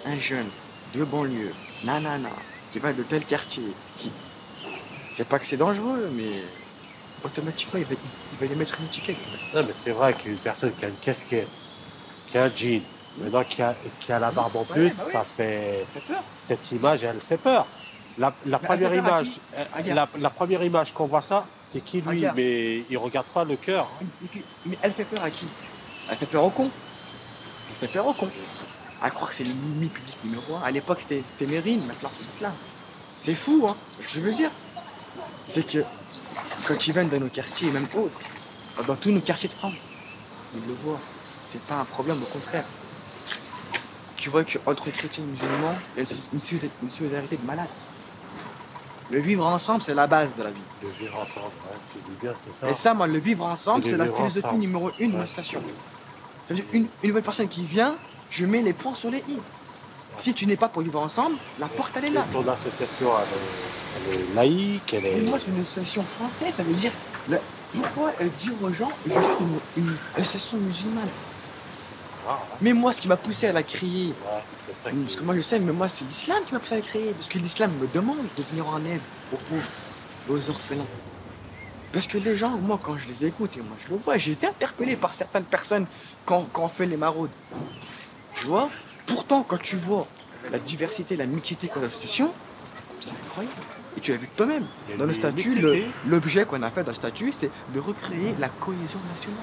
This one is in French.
un jeune de banlieue, nanana, qui va de tel quartier, qui... C'est pas que c'est dangereux, mais automatiquement, il va lui mettre une étiquette. Non, mais c'est vrai qu'une personne qui a une casquette, qui a un jean, maintenant qui a la barbe en plus, Bah oui, ça fait... ça fait peur. Cette image, elle fait peur. La Mais elle fait première peur à image, qui? Regarde, la première image qu'on voit ça, c'est qui lui, regarde. mais il regarde pas le cœur. Hein. Mais elle fait peur à qui? Elle fait peur aux cons. Elle fait peur aux cons. À croire que c'est l'ennemi public numéro 1. À l'époque, c'était Mérine, maintenant c'est l'islam. C'est fou, hein. Ce que je veux dire, c'est que quand ils viennent dans nos quartiers, et même autres, dans tous nos quartiers de France, ils le voient. C'est pas un problème, au contraire. Tu vois qu'entre chrétiens et musulmans, il y a une solidarité de malade. Le vivre ensemble, c'est la base de la vie. Le vivre ensemble, ouais, tu dis bien, c'est Et ça. ça, moi, le vivre ensemble, C'est c'est le la vivre philosophie ensemble. numéro 1 de Ouais. notre station. Ça veut dire une nouvelle personne qui vient, je mets les points sur les i. Si tu n'es pas pour vivre ensemble, la porte, elle est là. Ton association, elle est laïque, elle Mais est... moi, c'est une association française, ça veut dire... pourquoi dire aux gens, je suis une association musulmane? Ah, Mais moi, ce qui m'a poussé à la créer, ouais, c'est ça parce que moi je sais, mais moi c'est l'islam qui m'a poussé à la créer, parce que l'islam me demande de venir en aide aux pauvres, aux orphelins. Parce que les gens, moi quand je les écoute, et moi je le vois, j'ai été interpellé par certaines personnes quand on fait les maraudes. Tu vois? Pourtant, quand tu vois la diversité, la mixité qu'on a l'association, c'est incroyable. Et tu l'as vu de toi-même. Il y a Dans le une statut, mixité. l'objet qu'on a fait dans le statut, c'est de recréer la cohésion nationale.